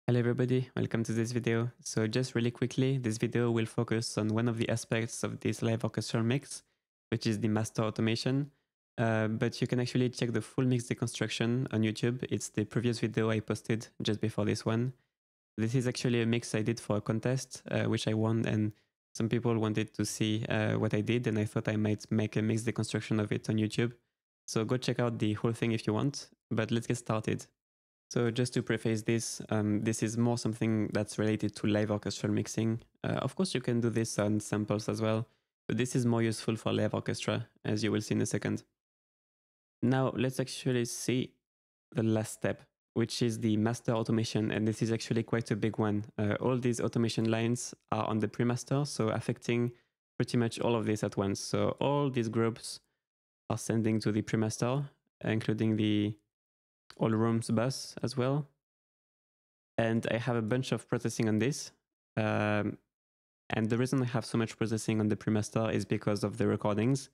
Hello everybody, welcome to this video. So just really quickly, this video will focus on one of the aspects of this live orchestral mix, which is the master automation. But you can actually check the full mix deconstruction on YouTube. It's the previous video I posted just before this one. This is actually a mix I did for a contest, which I won, and some people wanted to see what I did, and I thought I might make a mix deconstruction of it on YouTube. So go check out the whole thing if you want, but let's get started. So just to preface this, this is more something that's related to live orchestral mixing. Of course, you can do this on samples as well, but this is more useful for live orchestra, as you will see in a second. Now, let's actually see the last step, which is the master automation, and this is actually quite a big one. All these automation lines are on the pre-master, so affecting pretty much all of this at once. So all these groups are sending to the pre-master, including the all rooms bus as well. And I have a bunch of processing on this. And the reason I have so much processing on the pre-master is because of the recordings,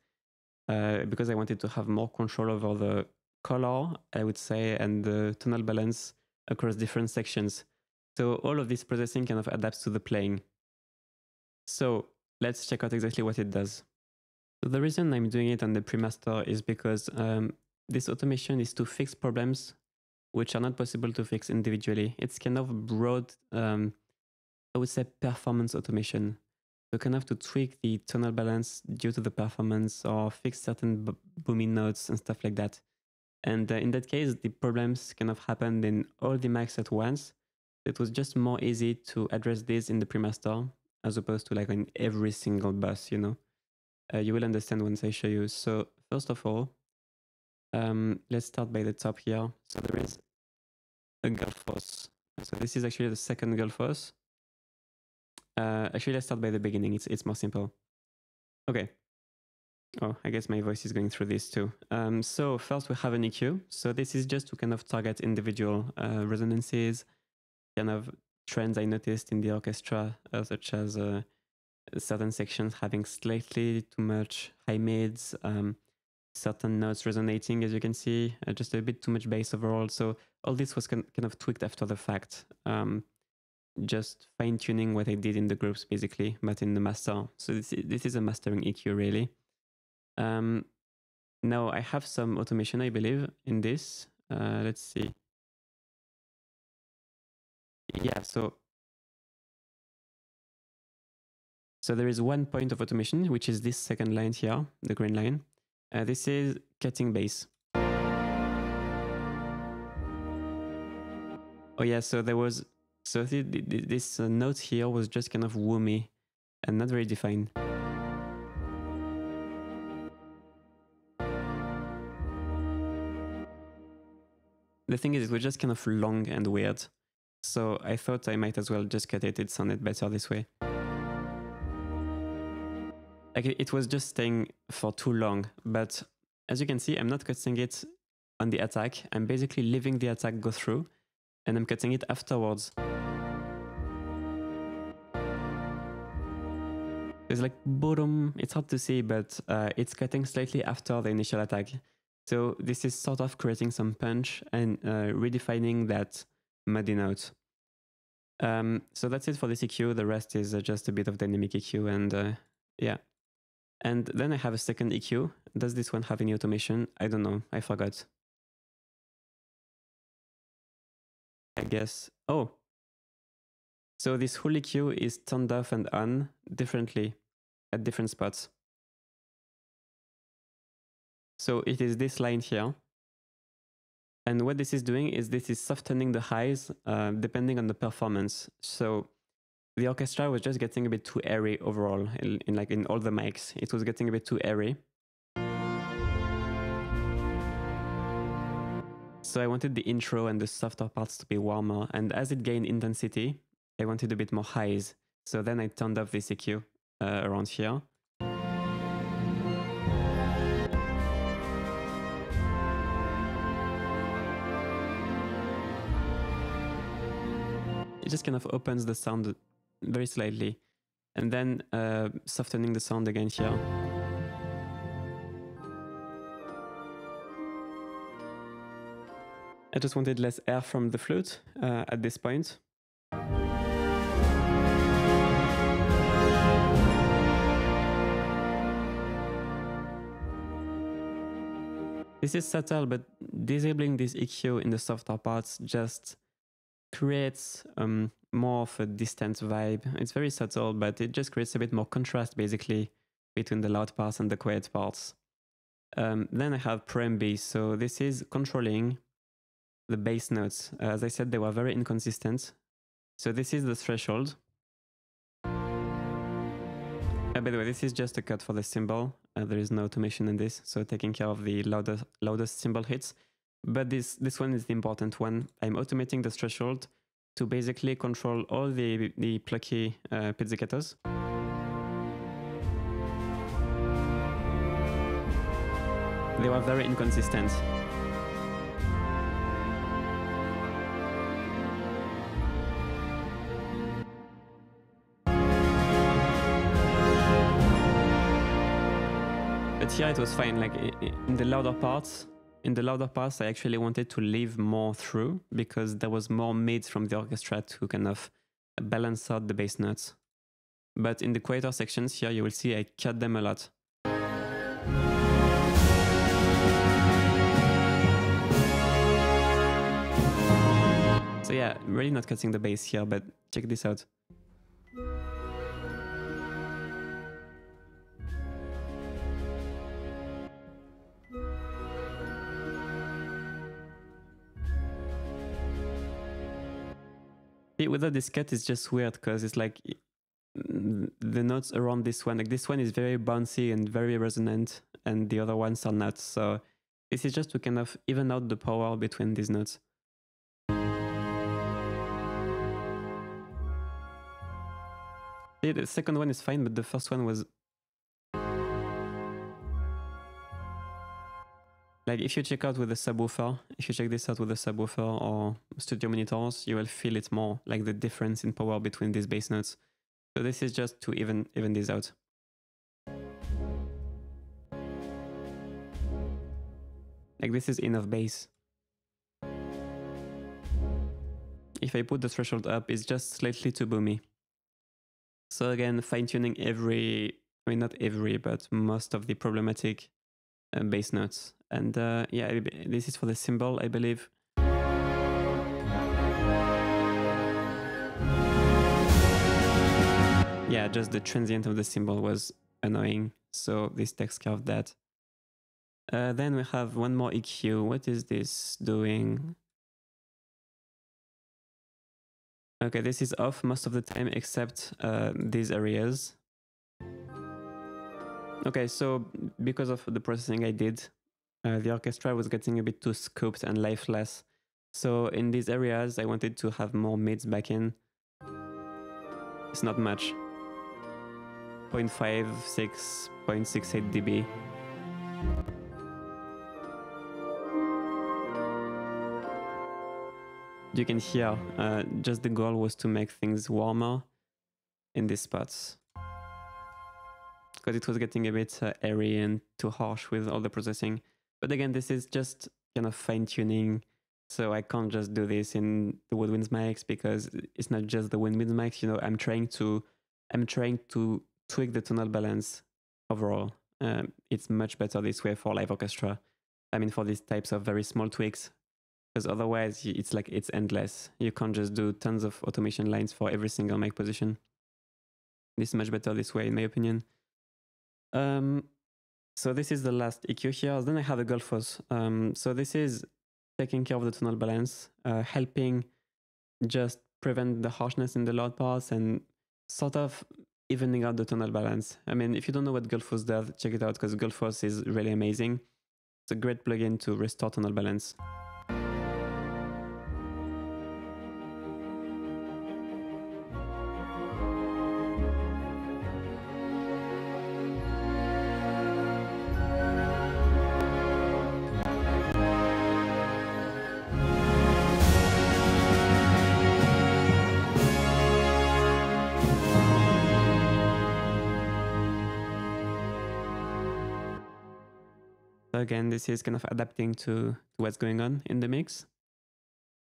because I wanted to have more control over the color, I would say, and the tonal balance across different sections. So all of this processing kind of adapts to the playing. So let's check out exactly what it does. So the reason I'm doing it on the pre-master is because this automation is to fix problems which are not possible to fix individually. It's kind of broad, I would say, performance automation. So kind of to tweak the tonal balance due to the performance or fix certain booming notes and stuff like that. And in that case, the problems kind of happened in all the mics at once. It was just more easy to address this in the pre-master as opposed to like in every single bus, you know. You will understand once I show you. So first of all, let's start by the top here. So there is a Gullfoss. So this is actually the second Gullfoss. Actually, let's start by the beginning. It's more simple. Okay. Oh, I guess my voice is going through this too. So first we have an EQ. So this is just to kind of target individual resonances, kind of trends I noticed in the orchestra, such as certain sections having slightly too much high mids, certain notes resonating, as you can see, just a bit too much bass overall. So all this was kind of tweaked after the fact, just fine-tuning what I did in the groups, basically, but in the master. So this is a mastering EQ, really. Now, I have some automation, I believe, in this. Let's see. Yeah, so there is one point of automation, which is this second line here, the green line. This is cutting bass. Oh yeah, so there was, so this note here was just kind of woomy and not very defined. The thing is, it was just kind of long and weird. So I thought I might as well just cut it. It sounded better this way. Like it was just staying for too long, but as you can see, I'm not cutting it on the attack. I'm basically leaving the attack go through and I'm cutting it afterwards. It's like boom, it's hard to see, but it's cutting slightly after the initial attack. So this is sort of creating some punch and redefining that muddy note. So that's it for this EQ. The rest is just a bit of dynamic EQ and yeah. And then I have a second EQ. Does this one have any automation? I don't know. I forgot. I guess. Oh. So this whole EQ is turned off and on differently at different spots. So it is this line here. And what this is doing is this is softening the highs depending on the performance. So the orchestra was just getting a bit too airy overall in all the mics. It was getting a bit too airy. So I wanted the intro and the softer parts to be warmer. And as it gained intensity, I wanted a bit more highs. So then I turned off this EQ around here. It just kind of opens the sound very slightly. And then softening the sound again here. I just wanted less air from the flute at this point. This is subtle, but disabling this EQ in the softer parts just creates more of a distant vibe. It's very subtle, but it just creates a bit more contrast, basically, between the loud parts and the quiet parts. Then I have preamp B. So this is controlling the bass notes. As I said, they were very inconsistent. So this is the threshold. By the way, this is just a cut for the cymbal. There is no automation in this, so taking care of the loudest cymbal hits. But this one is the important one. I'm automating the threshold to basically control all the plucky pizzicatos. They were very inconsistent. But here it was fine. Like in the louder parts, I actually wanted to leave more through because there was more mids from the orchestra to kind of balance out the bass notes. But in the quieter sections here, you will see I cut them a lot. So yeah, I'm really not cutting the bass here, but check this out. Without this cut, it's just weird because it's like the notes around this one, like this one is very bouncy and very resonant, and the other ones are not. So this is just to kind of even out the power between these notes. See, the second one is fine, but the first one was... Like if you check out with a subwoofer, if you check this out with a subwoofer or studio monitors, you will feel it more, like the difference in power between these bass notes. So this is just to even this out. Like this is enough bass. If I put the threshold up, it's just slightly too boomy. So again, fine-tuning not every, but most of the problematic bass notes. And yeah, this is for the cymbal, I believe. Yeah, just the transient of the cymbal was annoying, so this takes care of that. Then we have one more EQ. What is this doing? Okay, this is off most of the time except these areas. Okay, so because of the processing I did, the orchestra was getting a bit too scooped and lifeless. So in these areas, I wanted to have more mids back in. It's not much. 0.56, 0.68 dB. You can hear, just the goal was to make things warmer in these spots. Because it was getting a bit airy and too harsh with all the processing. But again, this is just kind of fine-tuning, so I can't just do this in the woodwinds mics because it's not just the woodwinds mics. You know, I'm trying to tweak the tonal balance overall. It's much better this way for live orchestra. I mean, for these types of very small tweaks, because otherwise it's endless. You can't just do tons of automation lines for every single mic position. This is much better this way, in my opinion. So this is the last EQ here. Then I have a Gullfoss. So this is taking care of the tonal balance, helping just prevent the harshness in the loud parts and sort of evening out the tonal balance. I mean, if you don't know what Gullfoss does, check it out because Gullfoss is really amazing. It's a great plugin to restore tonal balance. Again, this is kind of adapting to what's going on in the mix.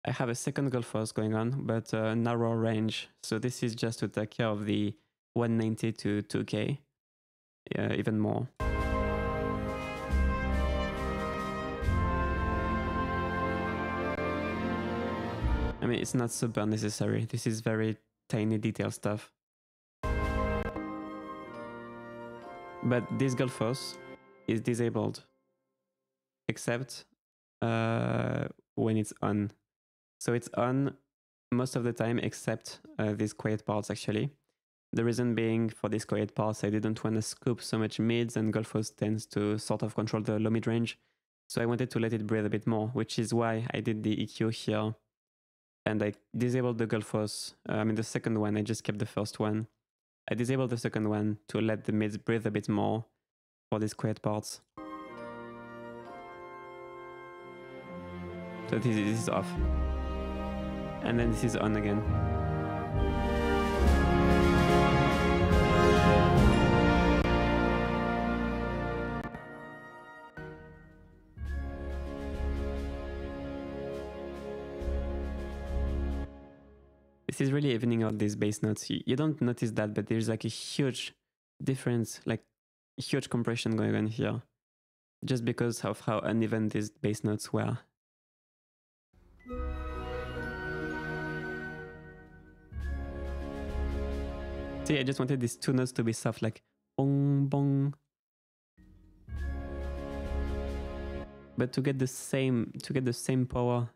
I have a second golf force going on, but narrow range. So this is just to take care of the 190 to 2K, even more. I mean, it's not super necessary. This is very tiny detail stuff. But this golf force is disabled, except when it's on. So it's on most of the time, except these quiet parts actually. The reason being, for these quiet parts, I didn't want to scoop so much mids, and golf force tends to sort of control the low mid range. So I wanted to let it breathe a bit more, which is why I did the EQ here. And I disabled the golf force. I mean, the second one, I just kept the first one. I disabled the second one to let the mids breathe a bit more for these quiet parts. So this is off. And then this is on again. This is really evening out these bass notes. You don't notice that, but there's like a huge difference, like huge compression going on here, just because of how uneven these bass notes were. See, I just wanted these two notes to be soft, like bong bong. But to get the same power,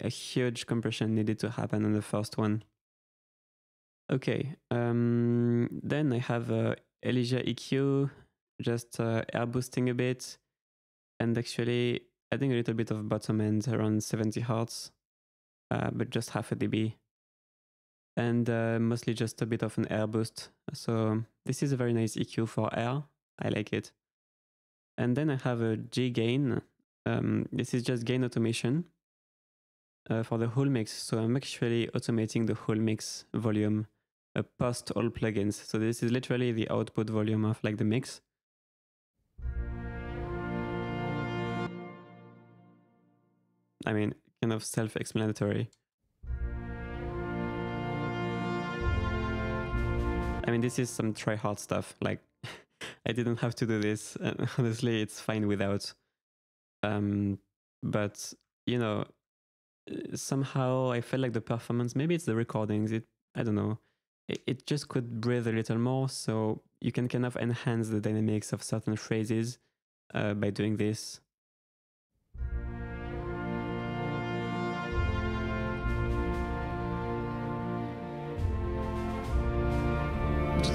a huge compression needed to happen on the first one. Okay, then I have Elysia EQ, just air boosting a bit, and actually adding a little bit of bottom end around 70 Hz, but just half a dB. And mostly just a bit of an air boost. So this is a very nice EQ for air. I like it. And then I have a G gain. This is just gain automation for the whole mix. So I'm actually automating the whole mix volume post all plugins. So this is literally the output volume of like the mix. I mean, kind of self-explanatory. I mean, this is some try-hard stuff. Like, I didn't have to do this, and honestly, it's fine without. But you know, somehow I felt like the performance. Maybe it's the recordings. I don't know. It just could breathe a little more, so you can kind of enhance the dynamics of certain phrases by doing this.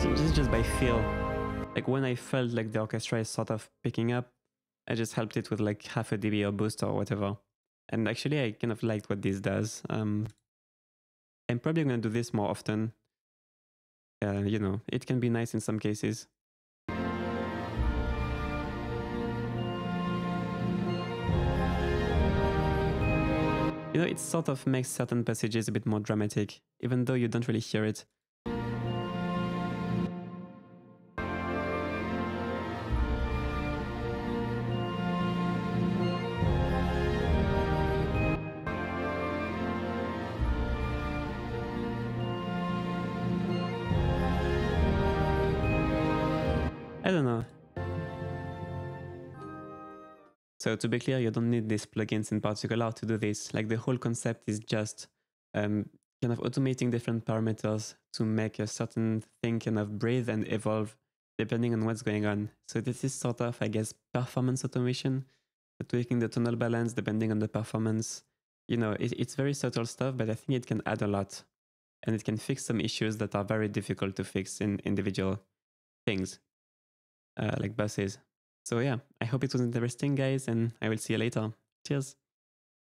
This is just by feel. Like when I felt like the orchestra is sort of picking up, I just helped it with like half a dB or boost or whatever. And actually I kind of liked what this does. I'm probably going to do this more often. You know, it can be nice in some cases. You know, it sort of makes certain passages a bit more dramatic, even though you don't really hear it. I don't know. So to be clear, you don't need these plugins in particular to do this. Like the whole concept is just kind of automating different parameters to make a certain thing kind of breathe and evolve depending on what's going on. So this is sort of, I guess, performance automation, tweaking the tonal balance depending on the performance. You know, it's very subtle stuff, but I think it can add a lot. And it can fix some issues that are very difficult to fix in individual things. Like buses. So yeah, I hope it was interesting, guys, and I will see you later. Cheers.